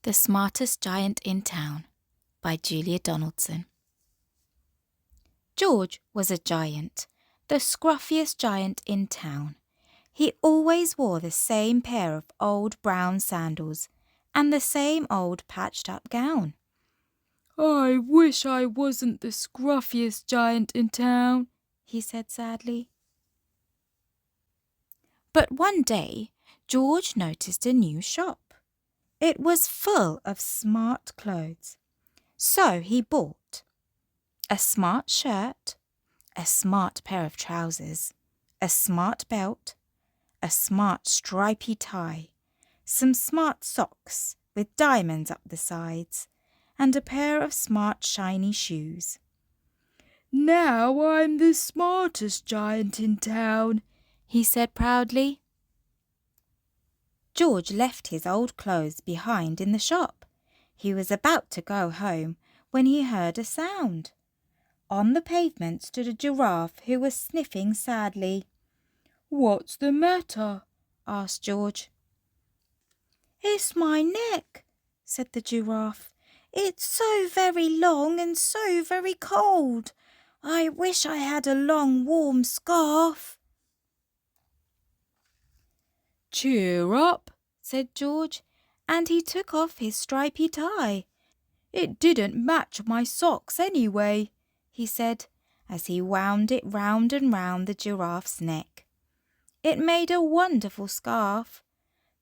The Smartest Giant in Town by Julia Donaldson. George was a giant, the scruffiest giant in town. He always wore the same pair of old brown sandals and the same old patched-up gown. "I wish I wasn't the scruffiest giant in town," he said sadly. But one day, George noticed a new shop. It was full of smart clothes. So he bought a smart shirt, a smart pair of trousers, a smart belt, a smart stripy tie, some smart socks with diamonds up the sides, and a pair of smart shiny shoes. "Now I'm the smartest giant in town," he said proudly. George left his old clothes behind in the shop. He was about to go home when he heard a sound. On the pavement stood a giraffe who was sniffing sadly. "What's the matter?" asked George. "It's my neck," said the giraffe. "It's so very long and so very cold. I wish I had a long warm scarf." "Cheer up," said George, and he took off his stripy tie. "It didn't match my socks anyway," he said, as he wound it round and round the giraffe's neck. It made a wonderful scarf.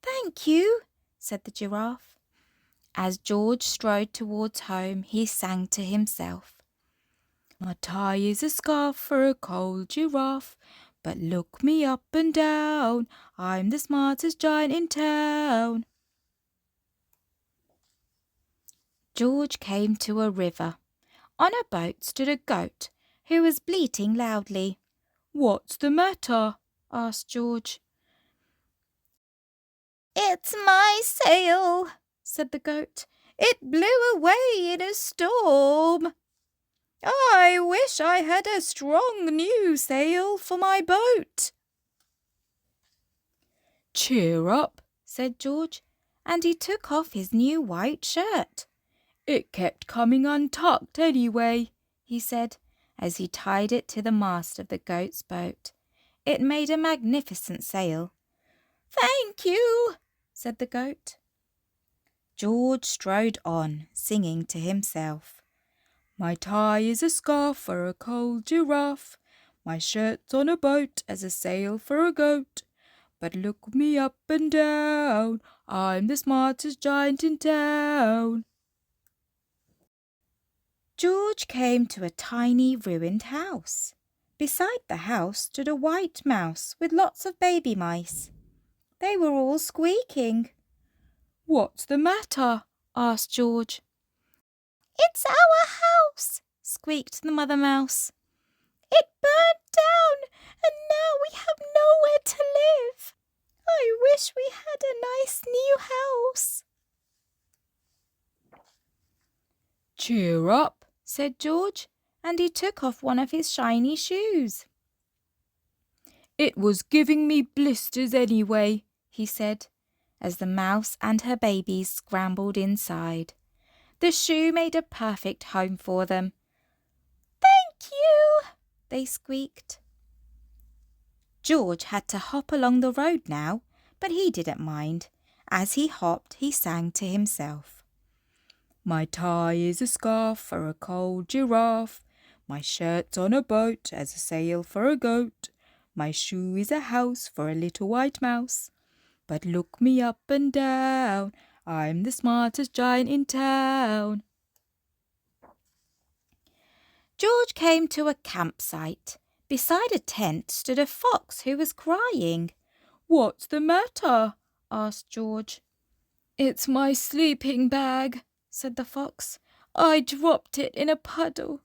"Thank you," said the giraffe. As George strode towards home, he sang to himself. "My tie is a scarf for a cold giraffe, but look me up and down, I'm the smartest giant in town." George came to a river. On a boat stood a goat who was bleating loudly. "What's the matter?" asked George. "It's my sail," said the goat. "It blew away in a storm. I wish I had a strong new sail for my boat." "Cheer up," said George, and he took off his new white shirt. "It kept coming untucked anyway," he said, as he tied it to the mast of the goat's boat. It made a magnificent sail. "Thank you," said the goat. George strode on, singing to himself. "My tie is a scarf for a cold giraffe, my shirt's on a boat as a sail for a goat, but look me up and down, I'm the smartest giant in town." George came to a tiny ruined house. Beside the house stood a white mouse with lots of baby mice. They were all squeaking. "What's the matter?" asked George. "It's our house," squeaked the mother mouse. "It burned down and now we have nowhere to live. I wish we had a nice new house." "Cheer up," said George, and he took off one of his shiny shoes. "It was giving me blisters anyway," he said, as the mouse and her babies scrambled inside. The shoe made a perfect home for them. "Thank you," they squeaked. George had to hop along the road now, but he didn't mind. As he hopped, he sang to himself. "My tie is a scarf for a cold giraffe, my shirt's on a boat as a sail for a goat, my shoe is a house for a little white mouse, but look me up and down, I'm the smartest giant in town." George came to a campsite. Beside a tent stood a fox who was crying. "What's the matter?" asked George. "It's my sleeping bag," said the fox. "I dropped it in a puddle.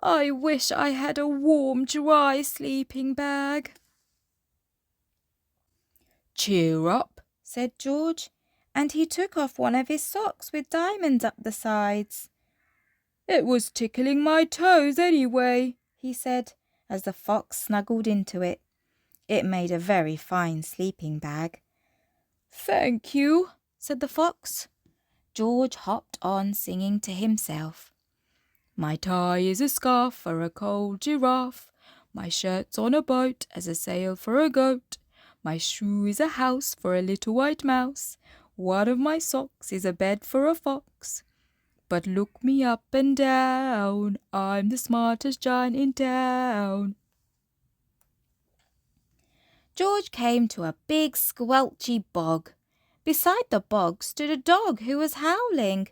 I wish I had a warm, dry sleeping bag." "Cheer up," said George, and he took off one of his socks with diamonds up the sides. "It was tickling my toes anyway," he said, as the fox snuggled into it. It made a very fine sleeping bag. "Thank you," said the fox. George hopped on singing to himself. My tie is a scarf for a cold giraffe. My shirt's on a boat as a sail for a goat. My shoe is a house for a little white mouse. One of my socks is a bed for a fox. But look me up and down, I'm the smartest giant in town. George came to a big squelchy bog. Beside the bog stood a dog who was howling.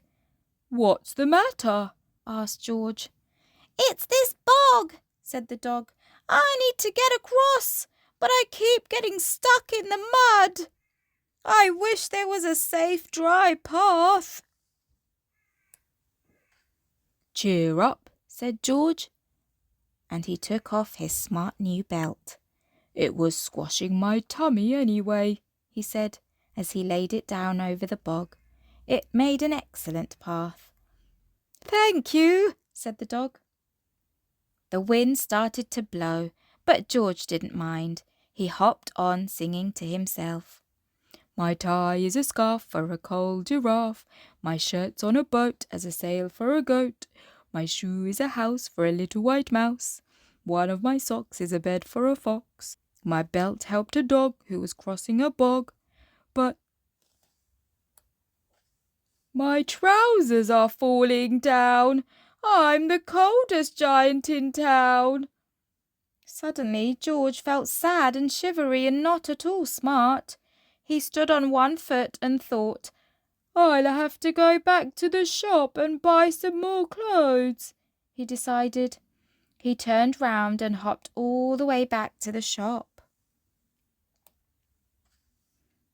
What's the matter? Asked George. It's this bog, said the dog. I need to get across, but I keep getting stuck in the mud. I wish there was a safe, dry path. Cheer up, said George, and he took off his smart new belt. It was squashing my tummy anyway, he said, as he laid it down over the bog. It made an excellent path. Thank you, said the dog. The wind started to blow, but George didn't mind. He hopped on singing to himself. My tie is a scarf for a cold giraffe. My shirt's on a boat as a sail for a goat. My shoe is a house for a little white mouse. One of my socks is a bed for a fox. My belt helped a dog who was crossing a bog. But my trousers are falling down. I'm the coldest giant in town. Suddenly George felt sad and shivery and not at all smart. He stood on one foot and thought, I'll have to go back to the shop and buy some more clothes, he decided. He turned round and hopped all the way back to the shop.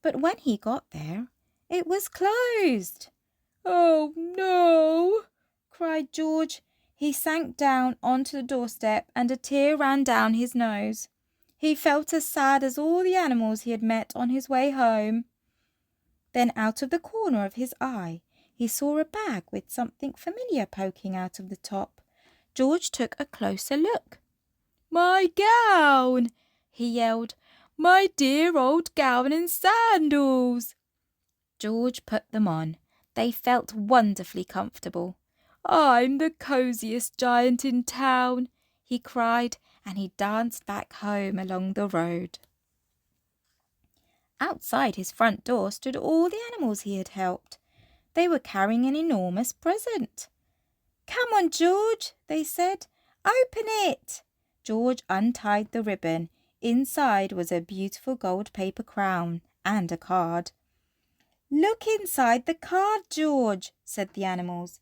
But when he got there, it was closed. Oh no, cried George. He sank down onto the doorstep and a tear ran down his nose. He felt as sad as all the animals he had met on his way home. Then out of the corner of his eye, he saw a bag with something familiar poking out of the top. George took a closer look. My gown, he yelled. My dear old gown and sandals. George put them on. They felt wonderfully comfortable. I'm the cosiest giant in town, he cried, and he danced back home along the road. Outside his front door stood all the animals he had helped. They were carrying an enormous present. Come on, George, they said. Open it. George untied the ribbon. Inside was a beautiful gold paper crown and a card. Look inside the card, George, said the animals.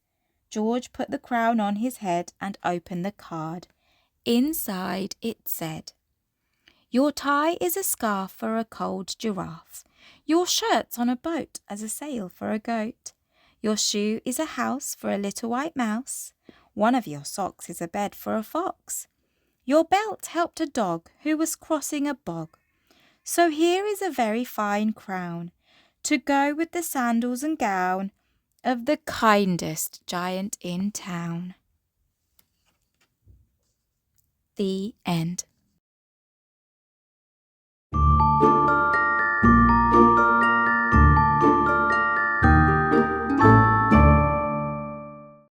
George put the crown on his head and opened the card. Inside it said, Your tie is a scarf for a cold giraffe. Your shirt's on a boat as a sail for a goat. Your shoe is a house for a little white mouse. One of your socks is a bed for a fox. Your belt helped a dog who was crossing a bog. So here is a very fine crown to go with the sandals and gown of the kindest giant in town. The end.